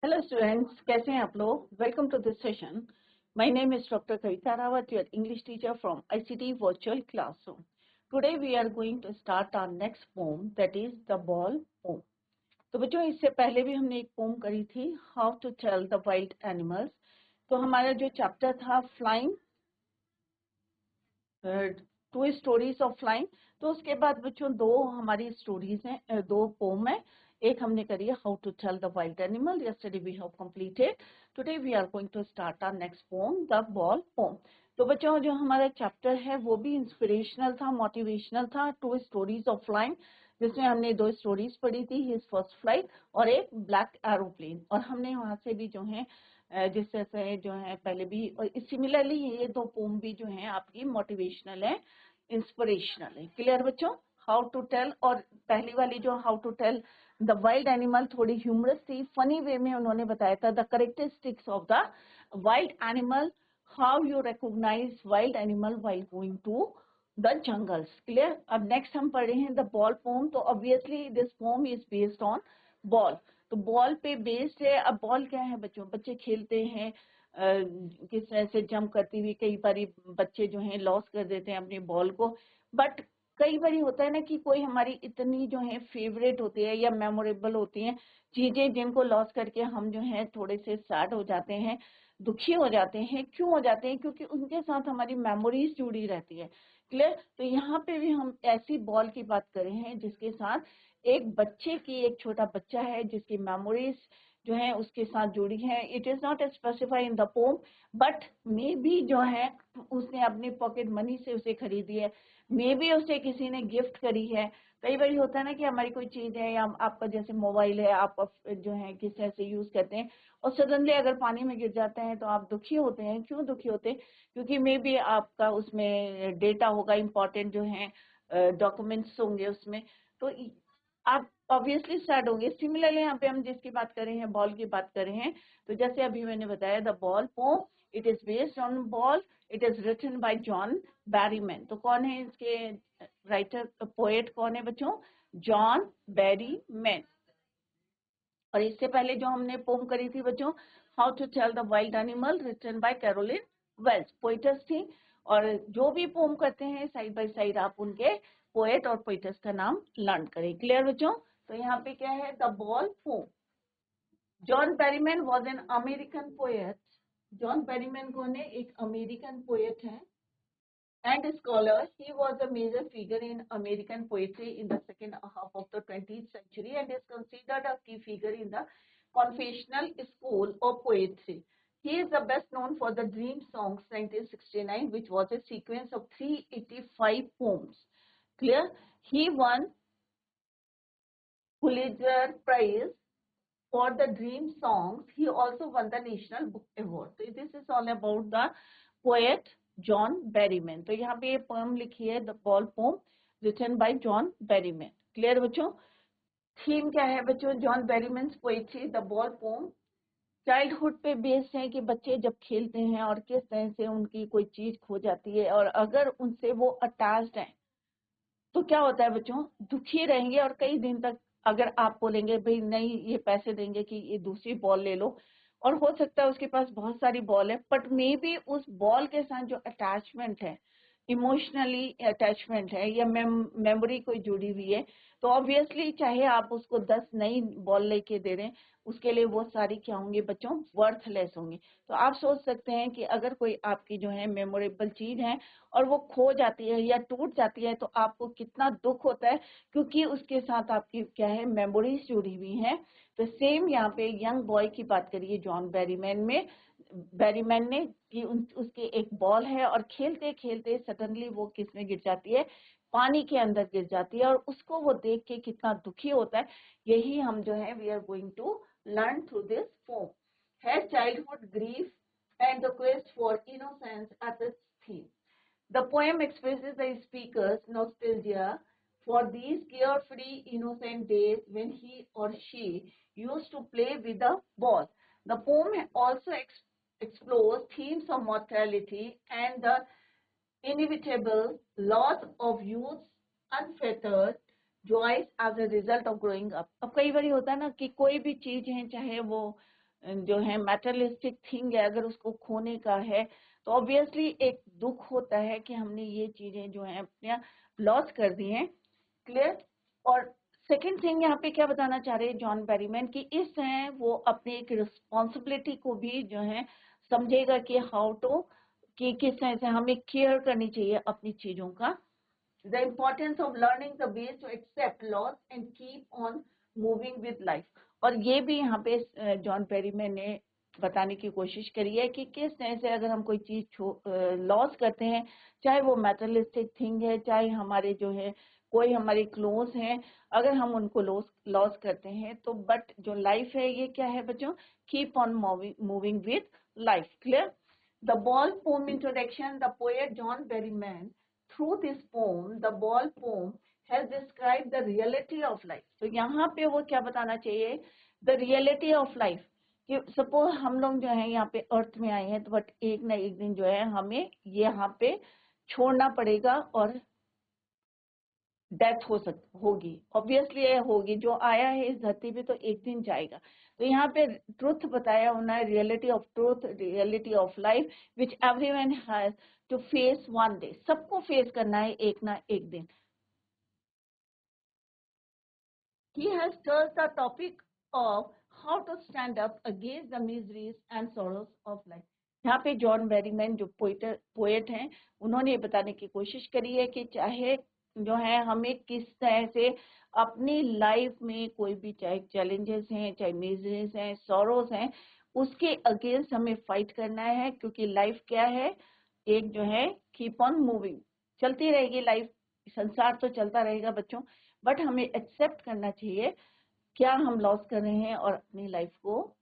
Hello students, कैसे हैं आप लोग? Welcome to this session. My name is doctor Kavita Rawat, your English teacher from ICT virtual classroom. Today we are going to start our next poem, that is the ball poem. तो बच्चों, इससे पहले भी हमने एक पोम करी थी, how to tell the wild animals. तो हमारा जो चैप्टर था flying, two stories of flying. तो उसके बाद बच्चों दो हमारी स्टोरीज हैं, दो पोम है। एक हमने करी है how to tell the wild animal, yesterday we have completed. Today we are going to start our next poem, the ball poem. तो बच्चों, जो हमारा चैप्टर है वो भी इंस्पिरेशनल था, मोटिवेशनल था, टू स्टोरीज ऑफ फ्लाइंग, जिसमें हमने दो स्टोरीज पढ़ी थी, हिज फर्स्ट फ्लाइट और एक ब्लैक एरोप्लेन। और हमने वहां से भी जो है जिससे से जो है पहले भी, और सिमिलरली ये दो पोम भी जो है आपकी मोटिवेशनल है, इंस्पिरेशनल है। क्लियर बच्चों? हाउ टू टेल, और पहली वाली जो how to tell the wild animal थोड़ी ह्यूमरस थी, फनी वे में उन्होंने बताया था the characteristics of the wild animal, how you recognise wild animal while going to the jungles. Clear? अब नेक्स्ट हम पढ़ रहे हैं द बॉल पोम। तो obviously this poem is based on ball. तो बॉल पे बेस्ड है। अब बॉल क्या है बच्चों? बच्चे खेलते हैं किस तरह से जंप करती हुई, कई बार बच्चे जो हैं लॉस कर देते हैं अपनी बॉल को। बट कई बार होता है ना कि कोई हमारी इतनी जो है फेवरेट होती है या मेमोरेबल होती हैं चीजें, जिनको लॉस करके हम जो है थोड़े से सैड हो जाते हैं, दुखी हो जाते हैं। क्यों हो जाते हैं? क्योंकि उनके साथ हमारी मेमोरीज जुड़ी रहती है। क्लियर? तो यहाँ पे भी हम ऐसी बॉल की बात कर रहे हैं जिसके साथ एक बच्चे की, एक छोटा बच्चा है जिसकी मेमोरीज जो है उसके साथ जुड़ी है। It is not specify in the pome, but may be जो है उसने अपनी पॉकेट मनी से उसे खरीदी है, मे बी उसे किसी ने गिफ्ट करी है। कई बार होता है ना कि हमारी कोई चीज है, या आपका जैसे मोबाइल है, आप जो है किस तरह से यूज करते हैं, और सडनली अगर पानी में गिर जाते हैं तो आप दुखी होते हैं। क्यों दुखी होते हैं? क्योंकि मे बी आपका उसमें डेटा होगा, इंपॉर्टेंट जो है डॉक्यूमेंट्स होंगे उसमें, तो आप ऑब्वियसली सैड होंगे। सिमिलरली यहाँ पे हम जिसकी बात कर रहे हैं, बॉल की बात कर रहे हैं, तो जैसे अभी मैंने बताया the ball poem, it is based on ball, it is written by John Berryman. तो कौन है इसके राइटर, पोएट कौन है बच्चों? John Berryman. और इससे पहले जो हमने पोम करी थी बच्चों, how to tell the wild animal, written by Carolyn Wells, poetess थी। और जो भी पोम करते हैं साइड बाय साइड आप उनके पोएट और पोइटस का नाम लर्न करें। क्लियर बच्चों? तो यहाँ पे क्या है? The ball poem. John Berryman was an American poet. John Berryman कौन है? एक अमेरिकन पोएट है and scholar. He was a major figure in American poetry in the second half of the 20th century and is considered a key figure in the confessional school of poetry. He is the best known for the Dream Songs 1969, which was a sequence of 385 poems. Clear? He won Pulitzer Prize for the Dream Songs. He also won the National Book Award. So this is all about the poet John Berryman. तो यहाँ पे ये poem लिखी है the ball poem, written by John Berryman. Clear बच्चों? Theme क्या है बच्चों? John Berryman poetry the ball poem childhood पे बेस्ड है कि बच्चे जब खेलते हैं और किस तरह से उनकी कोई चीज खो जाती है, और अगर उनसे वो अटैच्ड है तो क्या होता है बच्चों? दुखी रहेंगे। और कई दिन तक अगर आप बोलेंगे भाई नहीं ये पैसे देंगे कि ये दूसरी बॉल ले लो, और हो सकता है उसके पास बहुत सारी बॉल है, बट मे बी उस बॉल के साथ जो अटैचमेंट है, इमोशनली अटैचमेंट है या मेमोरी कोई जुड़ी हुई है, तो ऑब्वियसली चाहे आप उसको 10 नई बॉल लेके दे रहे हैं, उसके लिए वो सारी क्या होंगी बच्चों? वर्थलेस होंगी। तो आप सोच सकते हैं कि अगर कोई आपकी जो है मेमोरेबल चीज है और वो खो जाती है या टूट जाती है तो आपको कितना दुख होता है, क्योंकि उसके साथ आपकी क्या है? मेमोरीज जुड़ी हुई हैं। तो सेम यहाँ पे यंग बॉय की बात करिए जॉन बेरीमैन ने कि उसके एक बॉल है और खेलते खेलते सडनली वो किस में गिर जाती है? पानी के अंदर गिर जाती है, और उसको वो देख के कितना दुखी होता है। यही हम जो है we are going to learn through this poem. है childhood grief and the quest for innocence at its theme. The poem expresses the speaker's nostalgia for these carefree, innocent days when he or she used to play with the ball. The poem also explores themes of mortality and the inevitable loss of youth's unfettered joys as a result of growing up. अब कई बार होता है ना कि कोई भी चीज है, चाहे वो जो है मैटेरियलिस्टिक थिंग है, अगर उसको खोने का है तो ऑब्वियसली एक दुख होता है कि हमने ये चीजें जो है अपने लॉस कर दी हैं। क्लियर? और सेकंड थिंग यहाँ पे क्या बताना चाह रहे हैं जॉन बेरीमैन की, इस है वो अपनी एक रिस्पॉन्सिबिलिटी को भी जो है समझेगा कि हाउ टू, कि किस तरह से हमें केयर करनी चाहिए अपनी चीजों का। The importance of learning the ways to accept loss and keep on moving with life. और ये भी यहाँ पे जॉन पेरीमैन ने बताने की कोशिश करी है कि किस तरह से अगर हम कोई चीज लॉस करते हैं, चाहे वो मैटेरियलिस्टिक थिंग है, चाहे हमारे जो है कोई हमारे क्लोज हैं, अगर हम उनको लॉस करते हैं तो बट जो लाइफ है ये क्या है बच्चों, keep on moving with life. Clear? The ball poem introduction, the poet John Berryman through this poem, the ball poem has described the reality of life. तो यहाँ पे वो क्या बताना चाहिए, the reality of life, कि सपोज हम लोग जो है यहाँ पे अर्थ में आए हैं तो बट एक ना एक दिन जो है हमें यहाँ पे छोड़ना पड़ेगा और डेथ होगी, ऑब्वियसली होगी, जो आया है इस धरती पे तो एक दिन जाएगा। तो यहाँ पे ट्रुथ बताया होना है, reality of truth, reality of life which everyone has to face one day, सबको फेस करना है एक ना एक दिन। He has touched the topic of how to stand up against the miseries and sorrows of life. यहाँ पे John Berryman जो पोएट हैं, उन्होंने ये बताने की कोशिश करी है कि चाहे जो है हमें किस तरह से अपनी लाइफ में कोई भी चाहे चैलेंजेस हैं, चाहे मिजरीज हैं, सॉरोज हैं, उसके अगेंस्ट हमें फाइट करना है, क्योंकि लाइफ क्या है, एक जो है कीप ऑन मूविंग, चलती रहेगी लाइफ, संसार तो चलता रहेगा बच्चों, बट हमें एक्सेप्ट करना चाहिए क्या हम लॉस कर रहे हैं और अपनी लाइफ को,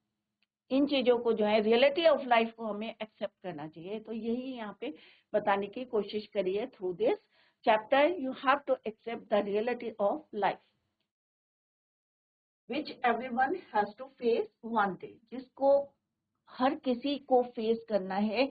इन चीजों को जो है रियलिटी ऑफ लाइफ को हमें एक्सेप्ट करना चाहिए। तो यही यहाँ पे बताने की कोशिश करी है through this chapter, you have to accept the reality of life which everyone has to face one day, जिसको हर किसी को फेस करना है,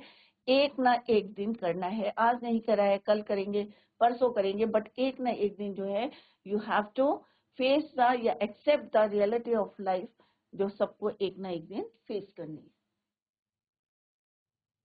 एक ना एक दिन करना है, आज नहीं करा है कल करेंगे, परसों करेंगे, बट एक ना एक दिन जो है you have to face the या accept the reality of life, जो सबको एक ना एक दिन फेस करनी है।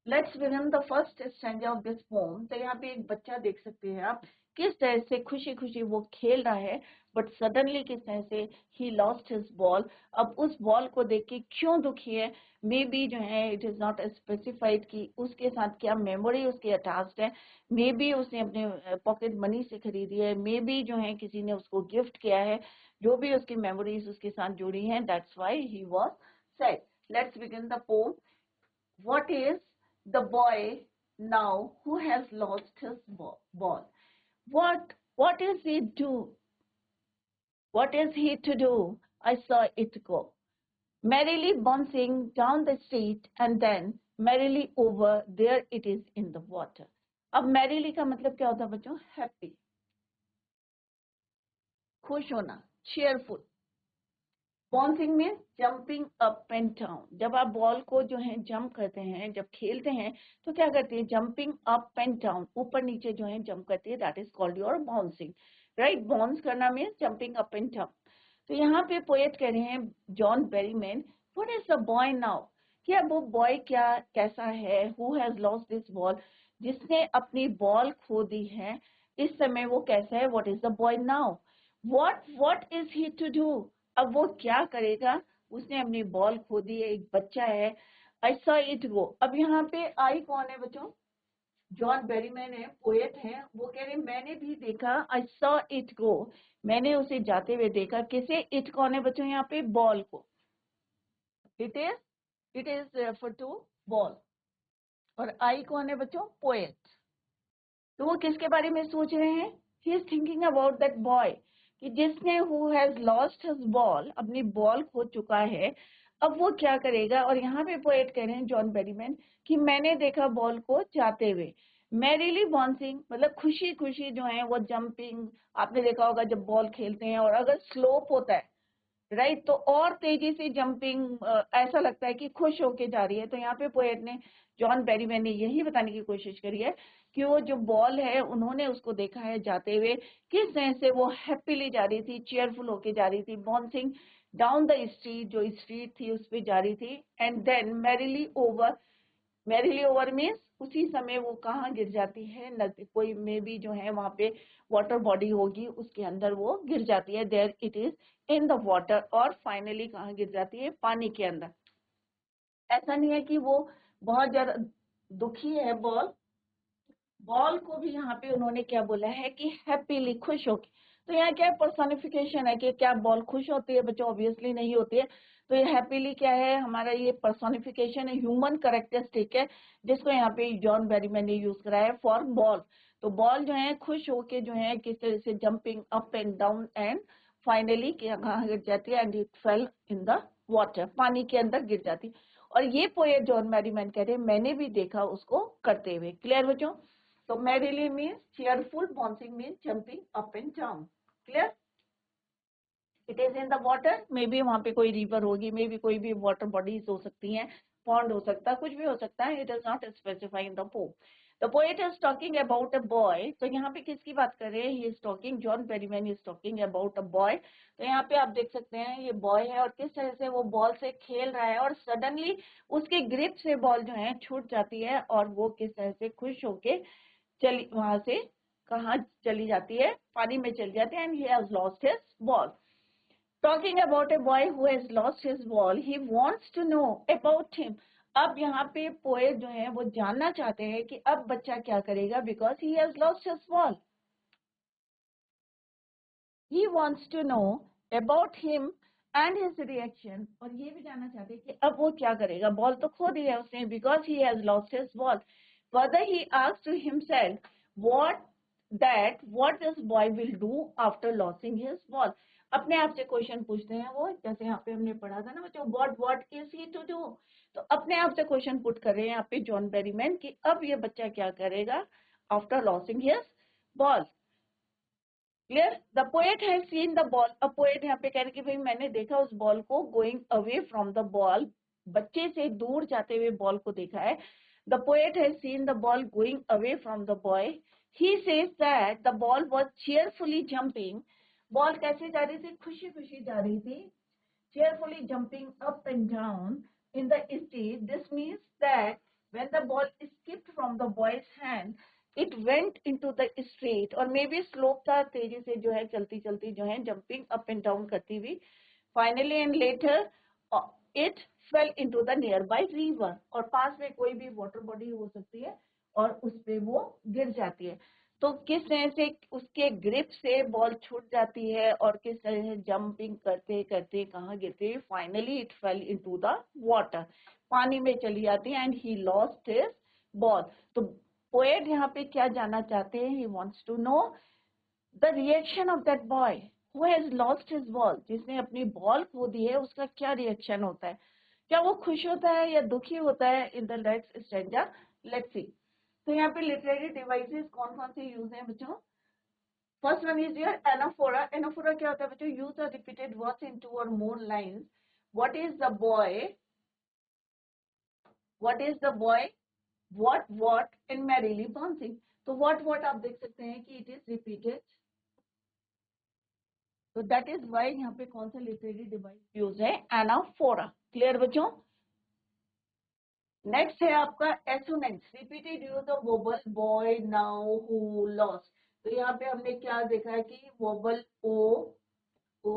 Let's begin the first stanza of this poem. तो यहाँ पे एक बच्चा देख सकते हैं आप, किस तरह से खुशी खुशी वो खेल रहा है, बट सडनली किस तरह से ही लॉस्ट हिज बॉल। अब उस बॉल को देख के क्यों दुखी है, मे बी जो है इट इज नॉट स्पेसिफाइड कि उसके साथ क्या मेमोरी उसकी अटैच्ड है, मे बी उसने अपने पॉकेट मनी से खरीदी है, मे बी जो है किसी ने उसको गिफ्ट किया है, जो भी उसकी मेमोरीज उसके साथ जुड़ी हैं, that's why he was sad. Let's begin the pome. What is the boy now who has lost his ball? What is he do? What is he to do? I saw it go. Merrily bouncing down the street and then merrily over, there it is in the water. अब merrily का मतलब क्या होता है बच्चों? Happy, खुश होना, cheerful. Bouncing में जंपिंग अप एंड डाउन, जब आप बॉल को जो है जंप करते हैं, जब खेलते हैं तो क्या करते हैं, जंपिंग अप एंड डाउन, ऊपर नीचे जो है जंप करते हैं, that is called your bouncing, right? Bounce करना means jumping up and down. तो यहाँ पे पोएट कह रहे हैं John Berryman, what is the boy now, क्या वो बॉय क्या कैसा है, who has lost this ball, जिसने अपनी बॉल खो दी है, इस समय वो कैसा है, what is the boy now, what is he to do, अब वो क्या करेगा, उसने अपनी बॉल खो दी है, एक बच्चा है, आई सॉ इट गो। अब यहाँ पे आई कौन है बच्चों, जॉन बेरीमैन है, पोएट है, वो कह रहे मैंने भी देखा, आई सॉ इट गो, मैंने उसे जाते हुए देखा, किसे, इट कौन है बच्चों यहाँ पे, बॉल को, it is for to ball, और आई कौन है बच्चों, पोएट। तो वो किसके बारे में सोच रहे हैं, he is thinking about that boy, कि जिसने who has lost his ball, अपनी बॉल खो चुका है, अब वो क्या करेगा। और यहाँ पे पोएट कह रहे हैं जॉन बेरीमैन कि मैंने देखा बॉल को जाते हुए, मैरीली बाउंसिंग मतलब खुशी खुशी जो है वो जंपिंग, आपने देखा होगा जब बॉल खेलते हैं और अगर स्लोप होता है, राइट, तो और तेजी से जंपिंग, ऐसा लगता है कि खुश होके जा रही है। तो यहाँ पे पोएट ने, जॉन बेरीमैन ने यही बताने की कोशिश करी है कि वो जो बॉल है उन्होंने उसको देखा है जाते हुए, किस तरह से वो हैप्पीली जा रही थी, चेयरफुल होके जा रही थी, बाउंसिंग डाउन द स्ट्रीट, जो स्ट्रीट थी उस पे जा रही थी, and then merrily over means उसी समय वो कहाँ गिर जाती है, कोई में भी जो है वहां पे वाटर बॉडी होगी उसके अंदर वो गिर जाती है, there it is in the water, और फाइनली कहाँ गिर जाती है, पानी के अंदर। ऐसा नहीं है कि वो बहुत ज्यादा दुखी है, बॉल को भी यहाँ पे उन्होंने क्या बोला है कि हैप्पीली, खुश होके। तो यहाँ क्या पर्सोनिफिकेशन है कि क्या बॉल खुश होती है बच्चों, ऑब्वियसली नहीं होती है। तो ये हैप्पीली क्या है, हमारा ये पर्सोनिफिकेशन है, ह्यूमन कैरेक्टरिस्टिक है, जिसको यहाँ पे जॉन बेरीमैन ने यूज करा है फॉर बॉल। तो बॉल जो है खुश होके जो है किस तरह से jumping up and down, and finally कहाँ गिर जाती है, and it fail in the water, पानी के अंदर गिर जाती है। और ये पोएट जॉन बेरीमैन कह रहे हैं मैंने भी देखा उसको करते हुए। क्लियर बच्चों? So merrily means cheerful, bouncing means jumping up and down. Clear? It is in the water. Maybe वहाँ पे कोई river होगी, maybe कोई भी water bodies हो सकती हैं, pond हो सकता है, कुछ भी हो सकता है. It does not specify in the poem. The poet is talking about a boy. तो यहाँ पे किसकी बात कर रहे हैं? He is talking, John Berryman is talking about a boy. तो यहाँ पे आप देख सकते हैं ये boy है और किस तरह से वो बॉल से खेल रहा है, और सडनली उसके ग्रिप से बॉल जो है छूट जाती है, और वो किस तरह से खुश होके चली वहां से कहाँ चली जाती है, पानी में चली जाती है, and he has lost his ball. Talking about a boy who has lost his ball, he wants to know about him. अब यहाँ पे पोएट जो है वो जानना चाहते हैं कि अब बच्चा क्या करेगा, because he has lost his ball. He wants to know about him and his reaction, और ये भी जानना चाहते हैं कि अब वो क्या करेगा, बॉल तो खो दिया उसने, because he has lost his ball. Further, he asked to himself what this boy will do after losing his ball. अपने आप से क्वेश्चन पूछते हैं वो, जैसे यहाँ पे हमने पढ़ा था ना बच्चों, what is he to do? तो अपने आप से क्वेश्चन पुट कर रहे हैं यहाँ पे जॉन बेरीमैन कि अब ये बच्चा क्या करेगा after losing his ball. Clear? The poet has seen the ball. अब पोएट यहाँ पे कह रहे कि भाई मैंने देखा उस बॉल को going away from the ball, बच्चे से दूर जाते हुए बॉल को देखा है। The poet has seen the ball going away from the boy. He says that the ball was cheerfully jumping. Ball कैसे जा रही थी? खुशी खुशी जा रही थी। cheerfully jumping up and down in the street. This means that when the ball escaped from the boy's hand, it went into the street, और मे बी स्लोप था, तेजी से जो है चलती चलती जो है जंपिंग अप एंड डाउन करती हुई, finally and later it fell into the near by river, और पास में कोई भी वाटर बॉडी हो सकती है और उस पे वो गिर जाती है। तो किस तरह से उसके ग्रिप से बॉल छूट जाती है और किस तरह से जंपिंग करते करते कहाँ गिरती है, finally it fell into the water, पानी में चली जाती है, and he lost his ball. तो पोएट यहाँ पे क्या जानना चाहते हैं? He wants to know the reaction of that boy who has lost his ball, जिसने अपनी बॉल खो दी है, उसका क्या रिएक्शन होता है, क्या वो खुश होता है या दुखी होता है। इन the next stanza let's see. तो यहाँ पे लिटरेरी डिवाइसेस कौन कौन से यूज हैं बच्चों? First one is your anaphora. Anaphora क्या होता है बच्चों? Use the repeated words in 2 or more lines. What is the boy, what is the boy, what and merrily bouncing. तो व्हाट आप देख सकते हैं कि इट इज रिपीटेड, तो दैट इज वाई यहाँ पे कौन सा लिटरेरी डिवाइस यूज है? एनाफोरा। क्लियर बच्चों? नेक्स्ट है आपका assonance, repeated use of wobble boy, now, who, lost. तो यहाँ पे हमने क्या देखा है कि वोबल ओ ओ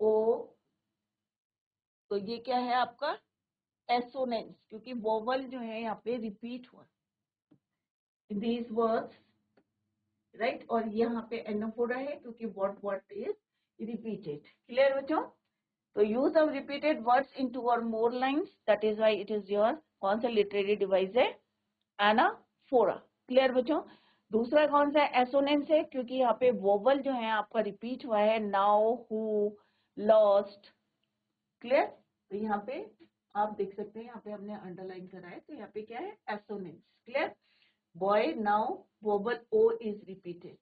ओ, तो ये क्या है आपका एसोनेंस, क्योंकि वोबल जो है यहाँ पे रिपीट हुआ दीज वर्ड्स, राइट। और यहाँ पे एनाफोरा है क्योंकि व्हाट इज रिपीटेड। क्लियर बच्चों? तो use of repeated words in 2 or more lines, that is why it is your कौन सा लिटरेरी डिवाइस है? एनाफोरा। क्लियर बच्चों? दूसरा कौन सा एसोनेंस है, क्योंकि यहाँ पे वोवल जो है आपका रिपीट हुआ है, नाउ, हु, लॉस्ट। क्लियर? तो यहाँ पे आप देख सकते हैं, यहाँ पे हमने अंडरलाइन करा है, तो यहाँ पे क्या है? Assonance. Clear? Boy, now, vowel O is repeated.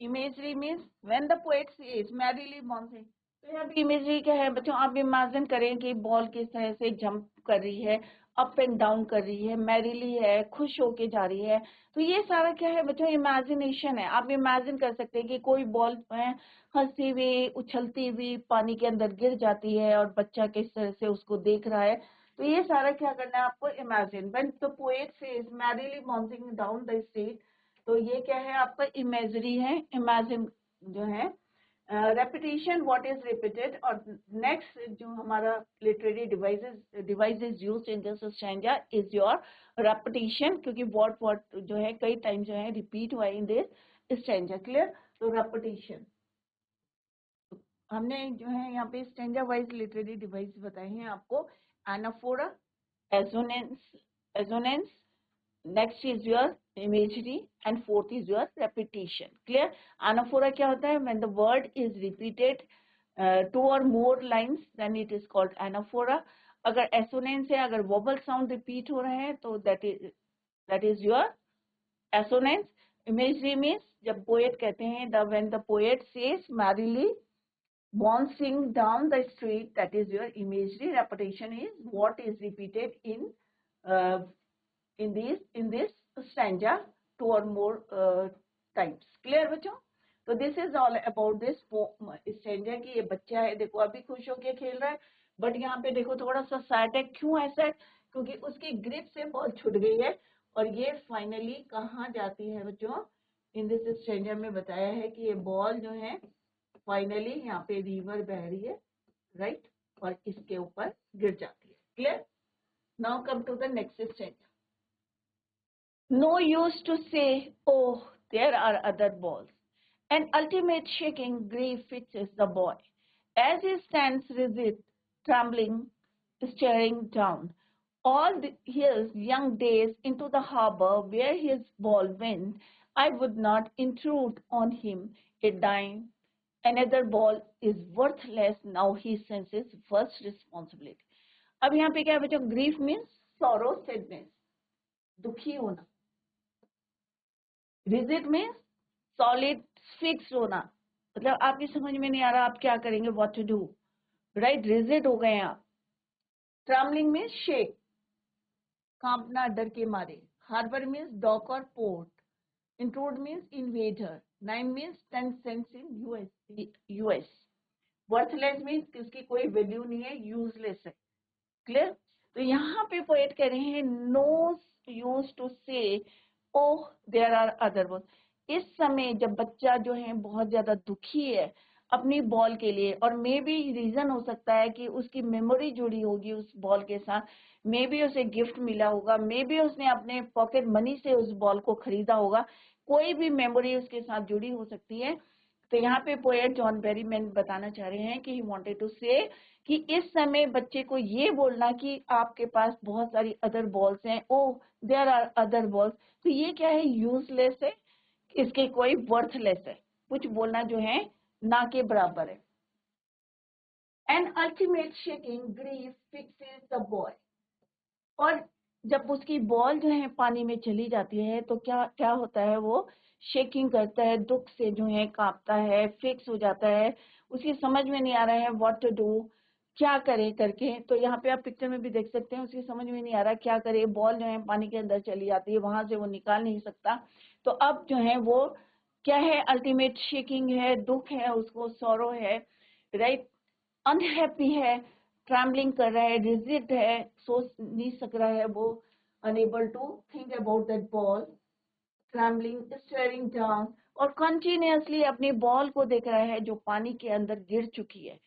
Imagery means when the poet says merrily bouncing. तो यहाँ पे इमेजरी क्या है बच्चों? आप इमेजिन करें कि बॉल किस तरह से जंप कर रही है अप एंड डाउन कर रही है, मैरिली है, खुश होके जा रही है। तो ये सारा क्या है बच्चों, इमेजिनेशन है। आप इमेजिन कर सकते हैं कि कोई बॉल हंसती हुई, उछलती हुई पानी के अंदर गिर जाती है और बच्चा किस तरह से उसको देख रहा है। तो ये सारा क्या करना है आपको, imagine. When the poet says merrily bouncing down the street, तो ये क्या है आपका इमेजरी है, इमेजिन जो है। Repetition, what is repeated. और नेक्स्ट जो हमारा literary devices used in this stanza is your repetition, क्योंकि व्हाट जो है कई टाइम जो है रिपीट हुआ इन दिस स्टैंजा। क्लियर। तो रेपिटेशन हमने जो है यहाँ पे स्टैंजा वाइज लिटरेरी डिवाइस बताए हैं आपको। Anaphora, assonance, next is your imagery, and fourth is your repetition. Clear. Anaphora क्या होता है, when the word is repeated 2 or more lines then it is called anaphora. अगर assonance है, अगर vowel sound repeat हो रहे हैं तो that is your assonance. Imagery means जब poet कहते हैं when the poet says merrily bouncing down the street, that is your imagery. Repetition is what is repeated uh, in this stanza 2 or more times. Clear बच्चों। तो this is all about this stanza की। ये बच्चा है देखो अभी खुश होके खेल रहा है, बट यहाँ पे देखो थोड़ा सा सैड है। क्यों ऐसा है, क्योंकि उसकी ग्रिप से बॉल छूट गई है और ये फाइनली कहाँ जाती है बच्चों, इन दिस stanza में बताया है कि ये बॉल जो है फाइनली यहाँ पे रिवर बह रही है, राइट, और इसके ऊपर गिर जाती है। Clear. Now come to the next stanza. No use to say, oh, there are other balls. An ultimate shaking grief fixes the boy. As he stands rigid, trembling, staring down, his young days into the harbor where his ball went, I would not intrude on him a dime. Another ball is worthless, now he senses first responsibility. अब यहाँ पे क्या है बच्चों, grief means sorrow, sadness, दुखी होना। Rigid means solid, fix होना, मतलब आपकी समझ में नहीं आ रहा आप क्या करेंगे, what to do, right, rigid हो गए आप। ट्रम्बलिंग मीन्स शेक, कांपना डर के मारे। हार्बर मीन्स डॉक और port. Intrude means invader. Dime means 10 cents in US. Worthless means कि उसकी कोई वैल्यू नहीं है, यूजलेस है। क्लियर। तो यहाँ पे पोएट कह रहे हैं no use to say oh there are other ball. इस समय जब बच्चा जो है बहुत ज्यादा दुखी है अपनी बॉल के लिए, और मे बी रीजन हो सकता है कि उसकी मेमोरी जुड़ी होगी उस बॉल के साथ, मे बी उसे गिफ्ट मिला होगा, मे बी उसने अपने पॉकेट मनी से उस बॉल को खरीदा होगा, कोई भी मेमोरी उसके साथ जुड़ी हो सकती है। तो यहाँ पे पोएट जॉन बेरीमैन बताना चाह रहे हैं कि ही वांटेड टू से कि इस समय बच्चे को ये बोलना कि आपके पास बहुत सारी अदर बॉल्स हैं, oh there are other balls, तो ये क्या है, यूजलेस है, इसके कोई वर्थलेस है, कुछ बोलना जो है ना के बराबर है। An ultimate shaking grief fixes the boy. और जब उसकी बॉल जो है पानी में चली जाती है तो क्या क्या होता है, वो शेकिंग करता है, दुख से जो है कांपता है, फिक्स हो जाता है, उसकी समझ में नहीं आ रहा है व्हाट टू डू, क्या करे करके। तो यहाँ पे आप पिक्चर में भी देख सकते हैं, उसकी समझ में नहीं आ रहा क्या करे, बॉल जो है पानी के अंदर चली जाती है, वहां से वो निकाल नहीं सकता। तो अब जो है वो क्या है, अल्टीमेट शेकिंग है, दुख है, उसको सॉरो है, राइट, अनहैप्पी है, ट्रैम्बलिंग कर रहा है, रिजिड है, सोच नहीं सक रहा है वो, unable to think about that ball, trembling, staring down, और कंटिन्यूअसली अपनी बॉल को देख रहा है जो पानी के अंदर गिर चुकी है।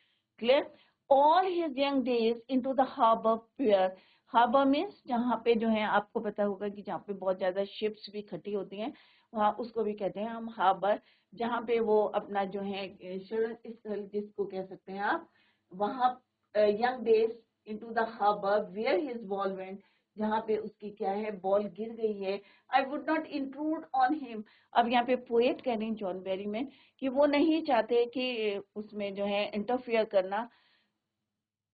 Clear. All his young days into the harbour pier. Harbour means जहाँ पे जो है आपको पता होगा कि जहाँ पे बहुत ज्यादा शिप्स भी इकट्ठी होती हैं, वहाँ उसको भी कहते हैं हम हार्बर, जहाँ पे वो अपना जो है शरण स्थल जिसको कह सकते हैं आप, वहाँ young days into the harbour where his ball went, जहाँ पे उसकी क्या है बॉल गिर गई है। I would not intrude on him. अब यहाँ पे पोएट कह रहे हैं जॉन बेरीमैन कि वो नहीं चाहते कि उसमें जो है इंटरफियर करना।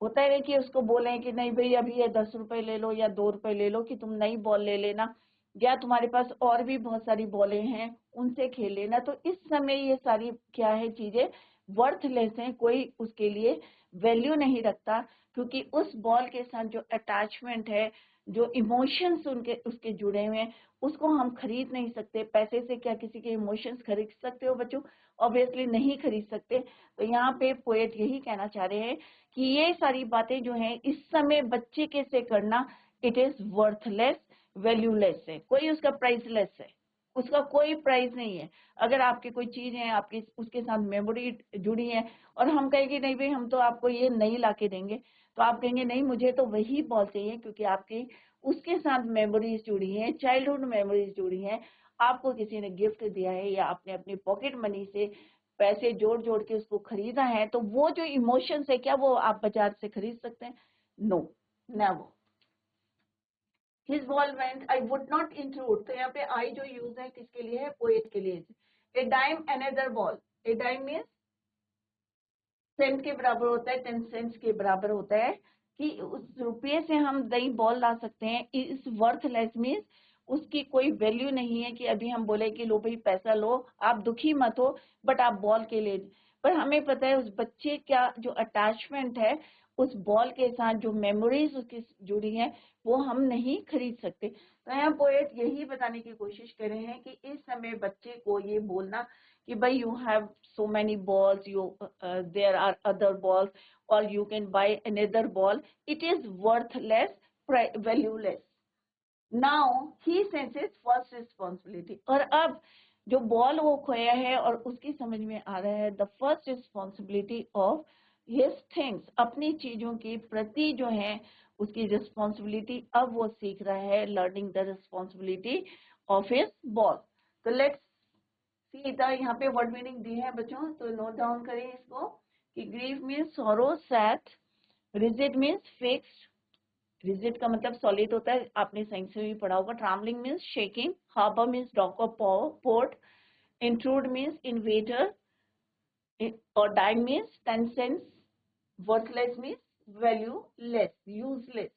होता है कि उसको बोले कि नहीं भाई अभी ये 10 रुपए ले लो या 2 रुपए ले लो कि तुम नई बॉल ले लेना, या तुम्हारे पास और भी बहुत सारी बॉलें हैं उनसे खेल लेना। तो इस समय ये सारी क्या है चीजें वर्थलेस हैं, कोई उसके लिए वैल्यू नहीं रखता, क्योंकि उस बॉल के साथ जो अटैचमेंट है जो इमोशंस उनके उसके जुड़े हुए हैं उसको हम खरीद नहीं सकते। पैसे से क्या किसी के इमोशंस खरीद सकते हो बच्चों? ऑब्वियसली नहीं खरीद सकते। तो यहाँ पे पोएट यही कहना चाह रहे हैं कि ये सारी बातें जो हैं इस समय बच्चे के से करना, इट इज वर्थलेस, वैल्यूलेस है, कोई उसका प्राइसलेस है, उसका कोई प्राइस नहीं है। अगर आपकी कोई चीज है, आपकी उसके साथ मेमोरी जुड़ी है और हम कहेंगे नहीं भाई हम तो आपको ये नहीं ला के देंगे, तो आप कहेंगे नहीं मुझे तो वही बॉल चाहिए क्योंकि आपकी उसके साथ मेमोरीज जुड़ी हैं, चाइल्डहुड मेमोरीज जुड़ी हैं, आपको किसी ने गिफ्ट दिया है या आपने अपनी पॉकेट मनी से पैसे जोड़ जोड़ के उसको खरीदा है, तो वो जो इमोशंस है क्या वो आप बाजार से खरीद सकते हैं? No, never. His ball went, I would not intrude। तो यहाँ पे आई जो यूज है किसके लिए है? पोएट के लिए। ए डाइम अनदर बॉल, ए डाइम मीन्स सेंट के बराबर होता है, 10 सेंट्स के बराबर होता है कि उस रुपये से हम नई बॉल ला सकते हैं। इस वर्थलेस मीन्स उसकी कोई वैल्यू नहीं है कि अभी हम बोले कि लो भाई पैसा लो, आप दुखी मत हो बट आप बॉल के लिए। पर हमें पता है उस बच्चे का जो अटैचमेंट है उस बॉल के साथ, जो मेमोरीज उसकी जुड़ी हैं वो हम नहीं खरीद सकते। तो यहाँ पोएट यही बताने की कोशिश कर रहे हैं कि इस समय बच्चे को ये बोलना कि भाई you have so many balls, there are other balls or you can buy another ball, it is worthless, valueless। Now he senses first responsibility। और अब जो बॉल वो खोया है और उसकी समझ में आ रहा है the first responsibility of his things, अपनी चीजों के प्रति जो है उसकी रिस्पॉन्सिबिलिटी अब वो सीख रहा है, learning the responsibility of his ball. तो लेट्स सीधा यहाँ पे वर्ड मीनिंग दी है बच्चों, तो नोट डाउन करें इसको कि grief means sorrow, sad, rigid means fixed, rigid का मतलब सॉलिड होता है, आपने साइंस में भी पढ़ा होगा। Travelling means shaking, harbour means dock of port, intrude means invader, और dying means 10 cents, worthless means valueless, useless.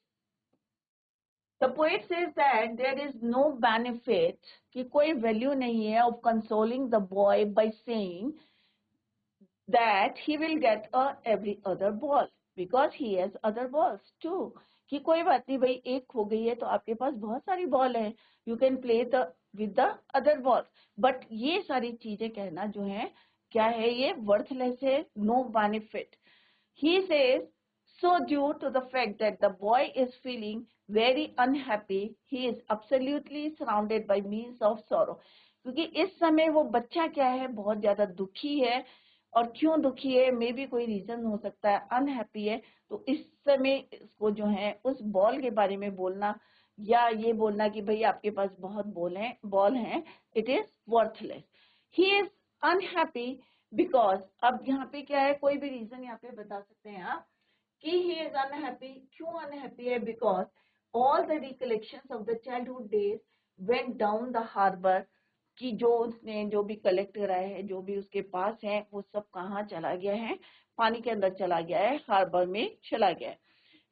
The poet says that there is no benefit, कि कोई वैल्यू नहीं है of consoling the boy by saying that he will get a every other ball because he has other balls too। कि कोई बात नहीं भाई, एक खो गई है तो आपके पास बहुत सारी बॉल है, you can play the with the other balls। but ये सारी चीजें कहना जो है क्या है, ये वर्थलेस है, no benefit। He says, so due to the fact that the boy is feeling very unhappy, he is absolutely surrounded by means of sorrow। क्योंकि इस समय वो बच्चा क्या है, बहुत ज्यादा दुखी है। और क्यों दुखी है, मे भी कोई रीजन हो सकता है, अनहैप्पी है। तो इस समय इसको जो है उस बॉल के बारे में बोलना या ये बोलना कि भाई आपके पास बहुत बॉल हैं, it is worthless. He is unhappy because, अब यहाँ पे क्या है, कोई भी रीजन यहाँ पे बता सकते हैं आप कि ही इज अनहैप्पी। क्यों अनहैप्पी है? Because all the recollections of the childhood days went down the harbour, कि जो उसने जो भी कलेक्ट करा है, जो भी उसके पास है, वो सब कहाँ चला गया है? पानी के अंदर चला गया है, हार्बर में चला गया है।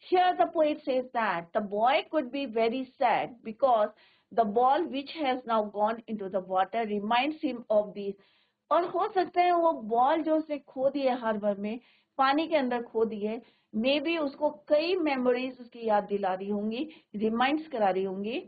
Here the poet says that the boy could be very sad because the ball which has now gone into the water reminds him of these। और हो सकता है वो बॉल जो उसने खो दी है हार्बर में, पानी के अंदर खो दी है, मे बी उसको कई मेमोरीज उसकी याद दिला रही होंगी, रिमाइंड्स करा रही होंगी।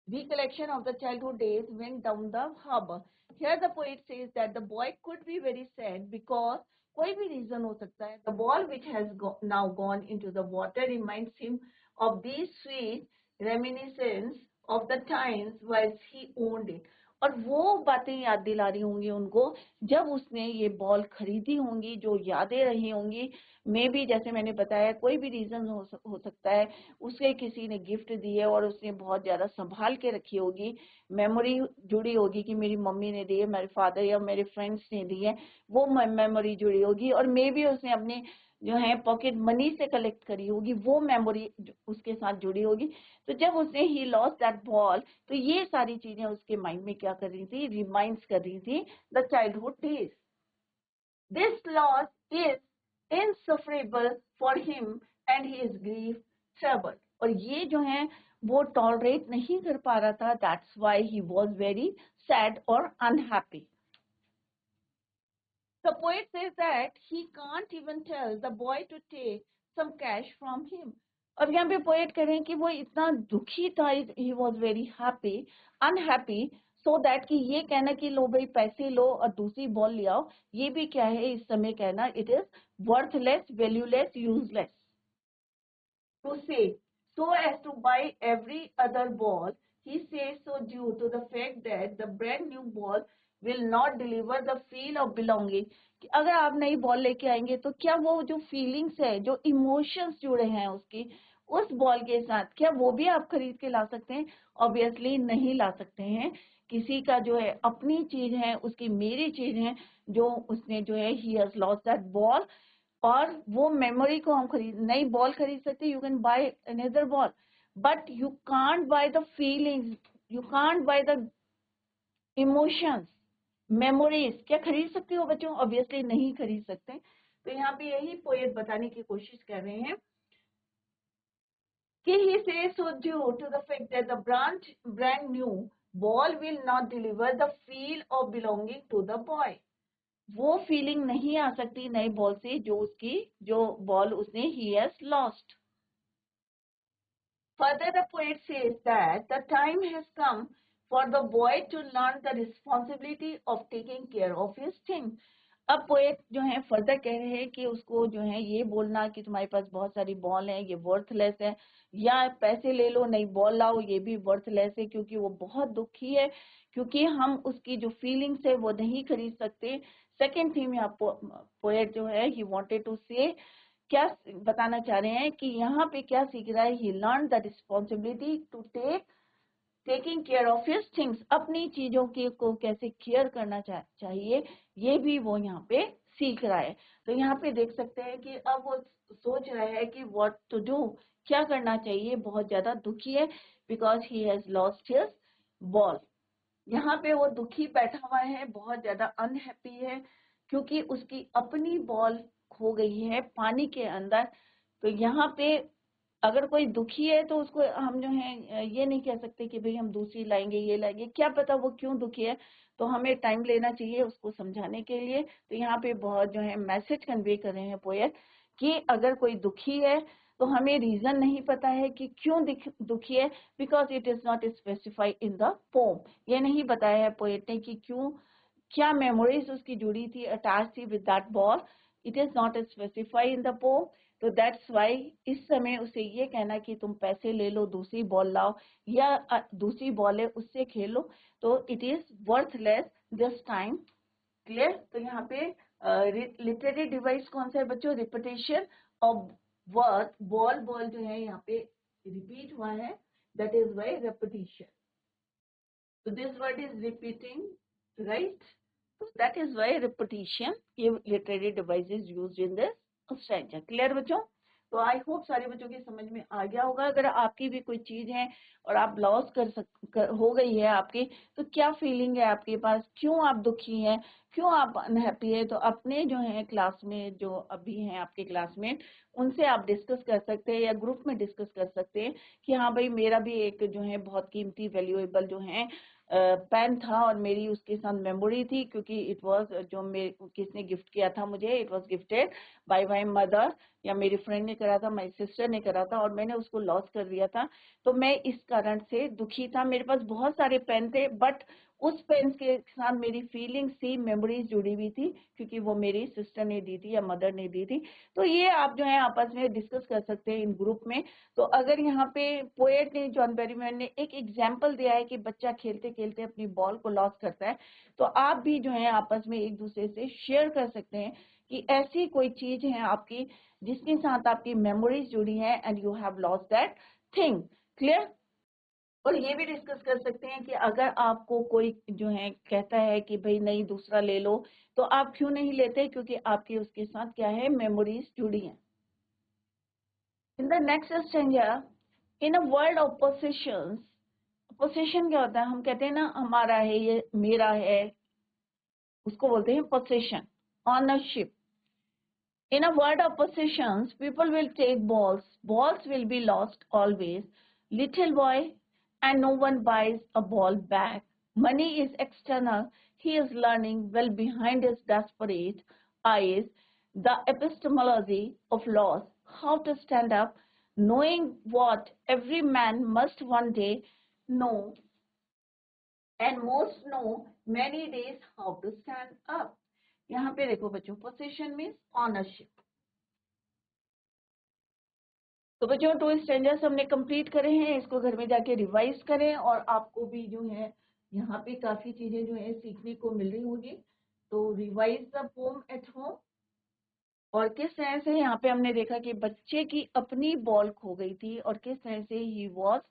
Recollection of the childhood days went down the harbor। Here the poet says that the boy could be very sad because कोई भी reason हो सकता है, the ball which has now gone into the water reminds him of these sweet reminiscence of the times whilst he owned it। और वो बातें याद दिला रही होंगी उनको जब उसने ये बॉल खरीदी होंगी, जो यादें रही होंगी। मे बी जैसे मैंने बताया कोई भी रीजन हो सकता है, उसे किसी ने गिफ्ट दी है और उसने बहुत ज्यादा संभाल के रखी होगी, मेमोरी जुड़ी होगी कि मेरी मम्मी ने दी है, मेरे फादर या मेरे फ्रेंड्स ने दी है, वो मेमोरी जुड़ी होगी। और मे बी उसने अपने जो है पॉकेट मनी से कलेक्ट करी होगी, वो मेमोरी उसके साथ जुड़ी होगी। तो जब उसने ही लॉस्ट दैट बॉल, तो ये सारी चीजें उसके माइंड में क्या कर रही थी, रिमाइंड्स कर रही थी the childhood days. This loss is insufferable for him and his grief troubled। और ये जो है वो टॉलरेट नहीं कर पा रहा था, that's why he was very sad or unhappy। The poet says that he can't even tell the boy to take some cash from him। अब यहाँ पे पोएट कह रहे हैं कि वो इतना दुखी था, he was very happy, unhappy, so that कि ये कहना कि लो भाई पैसे लो और दूसरी बॉल ले आओ, ये भी क्या है इस समय कहना, it is worthless, valueless, useless to say so as to buy every other ball. He says so due to the fact that the brand new ball will not deliver the feel of belonging. कि अगर आप नई ball लेके आएंगे तो क्या वो जो फीलिंग्स है, जो इमोशंस जुड़े हैं उसकी उस बॉल के साथ, क्या वो भी आप खरीद के ला सकते हैं? ऑब्वियसली नहीं ला सकते हैं। किसी का जो है अपनी चीज है, उसकी मेरी चीज है, जो उसने जो है ही हैज लॉस्ट दैट बॉल, और वो मेमोरी को हम खरीद, नई बॉल खरीद सकते हैं, you can by another ball, but you can't by the feelings, you can't by the emotions, memories. क्या खरीद सकते हो बच्चों? ऑब्वियसली नहीं खरीद सकते। तो यहाँ पे यही पोएट बताने की कोशिश कर रहे हैं कि he says so due to the fact that the brand new ball will not deliver the feel of belonging to the boy. वो फीलिंग नहीं आ सकती नई बॉल से जो उसकी, जो बॉल उसने ही has lost. Further, the poet says that the time has come for the boy to learn the responsibility of taking care of his things. अब पोएट जो है फर्दर कह रहे हैं कि उसको जो है ये बोलना कि तुम्हारे पास बहुत सारी बॉल है, ये वर्थलेस है, या पैसे ले लो नई बॉल लाओ, ये भी वर्थलेस है, क्योंकि वो बहुत दुखी है, क्योंकि हम उसकी जो फीलिंग्स है वो नहीं खरीद सकते। सेकेंड थीम यहाँ पोएट जो है ही वांटेड टू से क्या बताना चाह रहे हैं कि यहाँ पे क्या सीख रहा है, he learn the responsibility to taking care of his things, अपनी चीजों की को कैसे केयर करना चाहिए, ये भी वो यहाँ पे सीख रहा है। तो यहाँ पे देख सकते हैं कि अब वो सोच रहा है कि व्हाट टू डू, क्या करना चाहिए, बहुत ज्यादा दुखी है because he has lost his ball. यहाँ पे वो दुखी बैठा हुआ है, बहुत ज्यादा अनहैप्पी है, क्योंकि उसकी अपनी बॉल खो गई है पानी के अंदर। तो यहाँ पे अगर कोई दुखी है तो उसको हम जो है ये नहीं कह सकते कि भाई हम दूसरी लाएंगे, ये लाएंगे, क्या पता वो क्यों दुखी है, तो हमें टाइम लेना चाहिए उसको समझाने के लिए। तो यहाँ पे बहुत जो है मैसेज कन्वे कर रहे हैं पोएट कि अगर कोई दुखी है तो हमें रीजन नहीं पता है कि क्यों दुखी है, because it is not specified in the pome. ये नहीं बताया है पोएट ने कि क्यों, क्या मेमोरीज उसकी जुड़ी थी, अटैच थी with that ball, it is not specified in the pome. तो दैट्स वाई इस समय उसे ये कहना कि तुम पैसे ले लो, दूसरी बॉल लाओ, या दूसरी बॉल है उससे खेलो, तो it is worthless this time. Clear? तो यहाँ पे लिटरेरी डिवाइस कौन सा है बच्चों? Repetition of word, ball ball जो है यहाँ पे रिपीट हुआ है, that is why repetition. So this word is repeating, right? So that is why repetition, ये literary device is used in this stanza. Clear बच्चों? तो आई होप सारे बच्चों की समझ में आ गया होगा। अगर आपकी भी कोई चीज है और आप लॉस हो गई है आपकी, तो क्या फीलिंग है आपके पास, क्यों आप दुखी हैं, क्यों आप अनहैप्पी है, तो अपने जो है क्लासमेट जो अभी हैं आपके क्लासमेट, उनसे आप डिस्कस कर सकते हैं या ग्रुप में डिस्कस कर सकते हैं कि हाँ भाई मेरा भी एक जो है बहुत कीमती वैल्यूएबल जो है पेन था और मेरी उसके साथ मेमोरी थी, क्योंकि इट वाज जो मेरे किसने गिफ्ट किया था मुझे, it was gifted bye my mother, या मेरी फ्रेंड ने करा था, माय सिस्टर ने करा था, और मैंने उसको लॉस कर दिया था। तो मैं इस कारण से दुखी था। मेरे पास बहुत सारे पेन थे, बट उस पेन के साथ मेरी फीलिंग्स थी, मेमोरीज जुड़ी हुई थी, क्योंकि वो मेरी सिस्टर ने दी थी या मदर ने दी थी। तो ये आप जो है आपस में डिस्कस कर सकते हैं इन ग्रुप में। तो अगर यहाँ पे पोएट ने, जॉन बेरीमैन ने एक एग्जाम्पल दिया है कि बच्चा खेलते खेलते अपनी बॉल को लॉस करता है, तो आप भी जो है आपस में एक दूसरे से शेयर कर सकते हैं कि ऐसी कोई चीज है आपकी जिसके साथ आपकी मेमोरीज जुड़ी है and you have lost that thing. Clear? और ये भी डिस्कस कर सकते हैं कि अगर आपको कोई जो है कहता है कि भाई नहीं दूसरा ले लो, तो आप क्यों नहीं लेते, क्योंकि आपकी उसके साथ क्या है, मेमोरीज जुड़ी हैं। In the next stanza, in a world of possessions, possession क्या होता है, हम कहते हैं ना हमारा है, ये मेरा है, उसको बोलते हैं possession, ownership. In a world of possessions, people will take balls. Balls will be lost always. Little boy, and no one buys a ball back. Money is external. He is learning well behind his desperate eyes the epistemology of loss, how to stand up, knowing what every man must one day know, and most know many days how to stand up. यहाँ पे देखो बच्चों, possession means ownership. तो बच्चों 2 standards हमने complete करे हैं, इसको घर में जाके रिवाइज करें और आपको भी जो है यहाँ पे काफी चीजें जो है सीखने को मिल रही होगी. तो revise the pome at home. और किस तरह से यहाँ पे हमने देखा कि बच्चे की अपनी बॉल खो गई थी और किस तरह से ही वॉज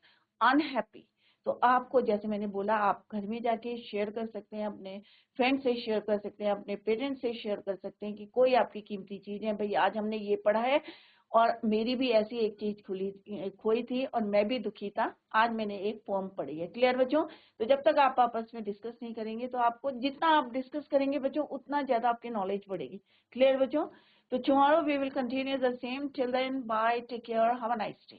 अनहैप्पी. तो आपको जैसे मैंने बोला, आप घर में जाके शेयर कर सकते हैं, अपने फ्रेंड से शेयर कर सकते हैं, अपने पेरेंट्स से शेयर कर सकते हैं कि कोई आपकी कीमती चीज है, भाई आज हमने ये पढ़ा है और मेरी भी ऐसी एक चीज खोई थी और मैं भी दुखी था, आज मैंने एक पोम पढ़ी है. क्लियर बच्चों? तो जब तक आप आपस में डिस्कस नहीं करेंगे तो आपको जितना आप डिस्कस करेंगे बच्चों उतना ज्यादा आपकी नॉलेज बढ़ेगी. क्लियर बच्चों? So tomorrow we will continue the same. Till then, bye. Take care. Have a nice day.